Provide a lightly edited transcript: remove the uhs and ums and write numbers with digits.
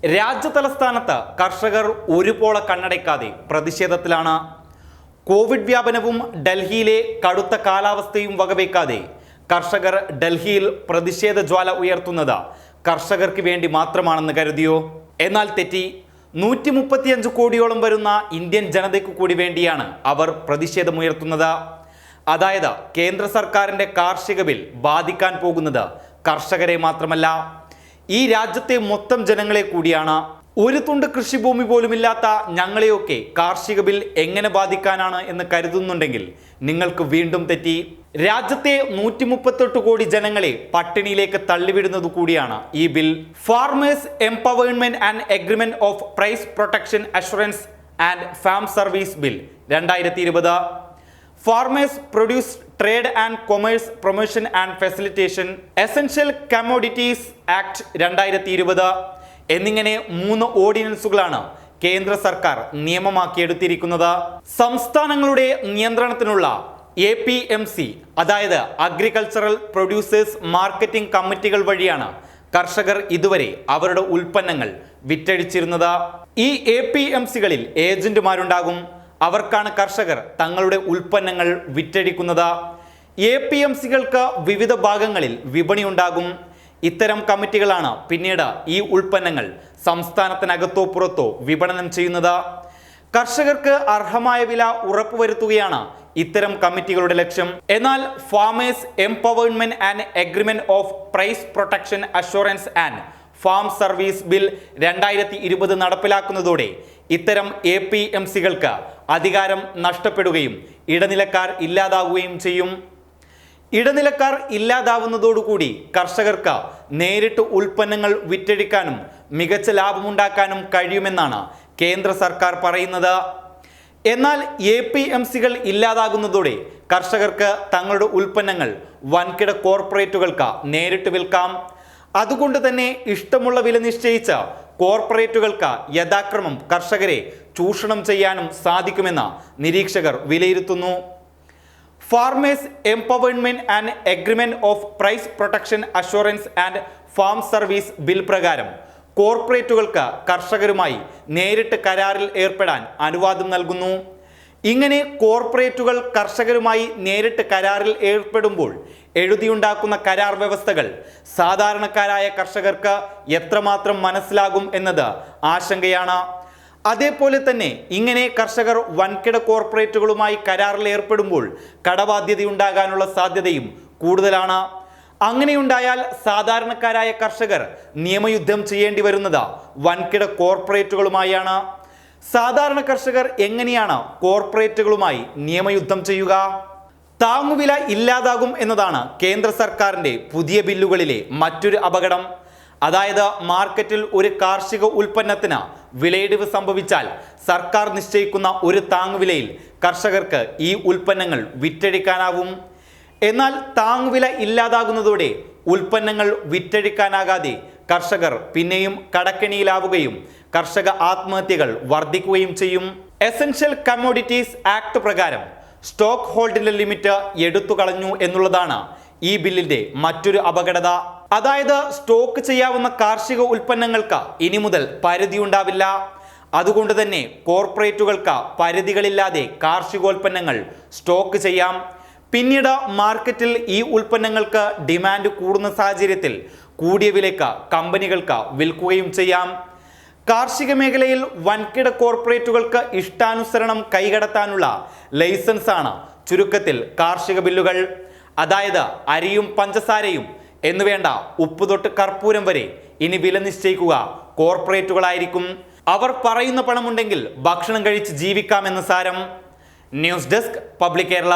രാജ്യതലസ്ഥാനത്ത് കർഷകർ ഒരുപോള കണ്ണടയ്ക്കാതെ പ്രതിഷേധത്തിലാണ്. കോവിഡ് വ്യാപനവും ഡൽഹിയിലെ കടുത്ത കാലാവസ്ഥയും വകവയ്ക്കാതെ കർഷകർ ഡൽഹിയിൽ പ്രതിഷേധ ജ്വാല ഉയർത്തുന്നത് കർഷകർക്ക് വേണ്ടി മാത്രമാണെന്ന് കരുതിയോ? എന്നാൽ തെറ്റി. 135 കോടിയോളം വരുന്ന ഇന്ത്യൻ ജനതയ്ക്ക് കൂടി വേണ്ടിയാണ് അവർ പ്രതിഷേധമുയർത്തുന്നത്. അതായത് കേന്ദ്ര സർക്കാരിൻ്റെ കാർഷിക ബിൽ ബാധിക്കാൻ പോകുന്നത് കർഷകരെ മാത്രമല്ല, ഈ രാജ്യത്തെ മൊത്തം ജനങ്ങളെ കൂടിയാണ്. ഒരു തുണ്ട് കൃഷിഭൂമി പോലുമില്ലാത്ത ഞങ്ങളെയൊക്കെ കാർഷിക ബിൽ എങ്ങനെ ബാധിക്കാനാണ് എന്ന് കരുതുന്നുണ്ടെങ്കിൽ നിങ്ങൾക്ക് വീണ്ടും തെറ്റി. രാജ്യത്തെ 138 കോടി ജനങ്ങളെ പട്ടിണിയിലേക്ക് തള്ളിവിടുന്നത് കൂടിയാണ് ഈ bill. Farmers empowerment and agreement of price protection assurance and farm service bill 2020, farmers produce trade and commerce promotion and facilitation essential commodities act 2020 എന്നിങ്ങനെ 3 ഓർഡിനൻസുകളാണ് കേന്ദ്ര സർക്കാർ നിയമമാക്കിയെടുത്തിരിക്കുന്നത്. സംസ്ഥാനങ്ങളുടെ നിയന്ത്രണത്തിനുള്ള APMC, അതായത് അഗ്രികൾച്ചറൽ പ്രൊഡ്യൂസേഴ്സ് മാർക്കറ്റിംഗ് കമ്മിറ്റികൾ വഴിയാണ് കർഷകർ ഇതുവരെ അവരുടെ ഉൽപ്പന്നങ്ങൾ വിറ്റഴിച്ചിരുന്നത്. ഈ APMCകളിൽ ഏജന്റുമാരുണ്ടാകും. അവർക്കാണ് കർഷകർ തങ്ങളുടെ ഉൽപ്പന്നങ്ങൾ വിറ്റഴിക്കുന്നത്. APMCകൾക്ക് വിവിധ ഭാഗങ്ങളിൽ വിപണി ഉണ്ടാകും. ഇത്തരം കമ്മിറ്റികളാണ് പിന്നീട് ഈ ഉൽപ്പന്നങ്ങൾ സംസ്ഥാനത്തിനകത്തോ പുറത്തോ വിപണനം ചെയ്യുന്നത്. കർഷകർക്ക് അർഹമായ വില ഉറപ്പുവരുത്തുകയാണ് ഇത്തരം കമ്മിറ്റികളുടെ ലക്ഷ്യം. എന്നാൽ farmers empowerment and agreement of price protection assurance and farm service bill 2020 നടപ്പിലാക്കുന്നതോടെ ഇത്തരം APMCകൾക്ക് അധികാരം നഷ്ടപ്പെടുകയും ഇടനിലക്കാർ ഇല്ലാതാവുകയും ചെയ്യും. ഇടനിലക്കാർ ഇല്ലാതാവുന്നതോടുകൂടി കർഷകർക്ക് നേരിട്ട് ഉൽപ്പന്നങ്ങൾ വിറ്റഴിക്കാനും മികച്ച ലാഭമുണ്ടാക്കാനും കഴിയുമെന്നാണ് കേന്ദ്ര സർക്കാർ പറയുന്നത്. എന്നാൽ APMCകൾ ഇല്ലാതാകുന്നതോടെ കർഷകർക്ക് തങ്ങളുടെ ഉൽപ്പന്നങ്ങൾ വൻകിട കോർപ്പറേറ്റുകൾക്ക് നേരിട്ട് വിൽക്കാം. അതുകൊണ്ട് തന്നെ ഇഷ്ടമുള്ള വില നിശ്ചയിച്ച കോർപ്പറേറ്റുകൾക്ക് യഥാക്രമം കർഷകരെ ചൂഷണം ചെയ്യാനും സാധിക്കുമെന്ന് നിരീക്ഷകർ വിലയിരുത്തുന്നു. Farmers empowerment and agreement of price protection assurance and farm service bill പ്രകാരം കോർപ്പറേറ്റുകൾക്ക് കർഷകരുമായി നേരിട്ട് കരാറിൽ ഏർപ്പെടാൻ അനുവാദം നൽകുന്നു. ഇങ്ങനെ കോർപ്പറേറ്റുകൾ കർഷകരുമായി നേരിട്ട് കരാറിൽ ഏർപ്പെടുമ്പോൾ എഴുതിയുണ്ടാക്കുന്ന കരാർ വ്യവസ്ഥകൾ സാധാരണക്കാരായ കർഷകർക്ക് എത്രമാത്രം മനസ്സിലാകും എന്നത് ആശങ്കയാണ്. അതേപോലെ തന്നെ ഇങ്ങനെ കർഷകർ വൻകിട കോർപ്പറേറ്റുകളുമായി കരാറിൽ ഏർപ്പെടുമ്പോൾ കടബാധ്യതയുണ്ടാകാനുള്ള സാധ്യതയും കൂടുതലാണ്. അങ്ങനെയുണ്ടായാൽ സാധാരണക്കാരായ കർഷകർ നിയമയുദ്ധം ചെയ്യേണ്ടി വരുന്നത് വൻകിട കോർപ്പറേറ്റുകളുമായാണ്. സാധാരണ കർഷകർ എങ്ങനെയാണ് കോർപ്പറേറ്റുകളുമായി നിയമയുദ്ധം ചെയ്യുക? താങ്ങുവില ഇല്ലാതാകും എന്നതാണ് കേന്ദ്ര സർക്കാരിൻ്റെ പുതിയ ബില്ലുകളിലെ മറ്റൊരു അപകടം. അതായത് മാർക്കറ്റിൽ ഒരു കാർഷിക ഉൽപ്പന്നത്തിന് വിലയിടിവ് സംഭവിച്ചാൽ സർക്കാർ നിശ്ചയിക്കുന്ന ഒരു താങ്ങുവിലയിൽ കർഷകർക്ക് ഈ ഉൽപ്പന്നങ്ങൾ വിറ്റഴിക്കാനാവും. എന്നാൽ താങ്ങുവില ഇല്ലാതാകുന്നതോടെ ഉൽപ്പന്നങ്ങൾ വിറ്റഴിക്കാനാകാതെ കർഷകർ പിന്നെയും കടക്കെണിയിലാവുകയും കർഷക ആത്മഹത്യകൾ വർദ്ധിക്കുകയും ചെയ്യും. എസൻഷ്യൽ കമ്മോഡിറ്റീസ് ആക്ട് പ്രകാരം സ്റ്റോക്ക് ഹോൾഡിന്റെ ലിമിറ്റ് എടുത്തു കളഞ്ഞു എന്നുള്ളതാണ് ഈ ബില്ലിന്റെ മറ്റൊരു അപകടത. അതായത് സ്റ്റോക്ക് ചെയ്യാവുന്ന കാർഷിക ഉൽപ്പന്നങ്ങൾക്ക് ഇനി മുതൽ പരിധി ഉണ്ടാവില്ല. അതുകൊണ്ട് തന്നെ കോർപ്പറേറ്റുകൾക്ക് പരിധികളില്ലാതെ കാർഷികോൽപ്പന്നങ്ങൾ സ്റ്റോക്ക് ചെയ്യാം. പിന്നീട് മാർക്കറ്റിൽ ഈ ഉൽപ്പന്നങ്ങൾക്ക് ഡിമാൻഡ് കൂടുന്ന സാഹചര്യത്തിൽ കൂടിയ വിലയ്ക്ക് കമ്പനികൾക്ക് വിൽക്കുകയും ചെയ്യാം. കാർഷിക മേഖലയിൽ വൻകിട കോർപ്പറേറ്റുകൾക്ക് ഇഷ്ടാനുസരണം കൈകടത്താനുള്ള ലൈസൻസാണ് ചുരുക്കത്തിൽ കാർഷിക ബില്ലുകൾ. അതായത് അരിയും പഞ്ചസാരയും എന്നുവേണ്ട ഉപ്പ് തൊട്ട് കർപ്പൂരം വരെ ഇനി വില നിശ്ചയിക്കുക കോർപ്പറേറ്റുകളായിരിക്കും. അവർ പറയുന്ന പണമുണ്ടെങ്കിൽ ഭക്ഷണം കഴിച്ച് ജീവിക്കാമെന്ന് സാരം. News desk public Kerala.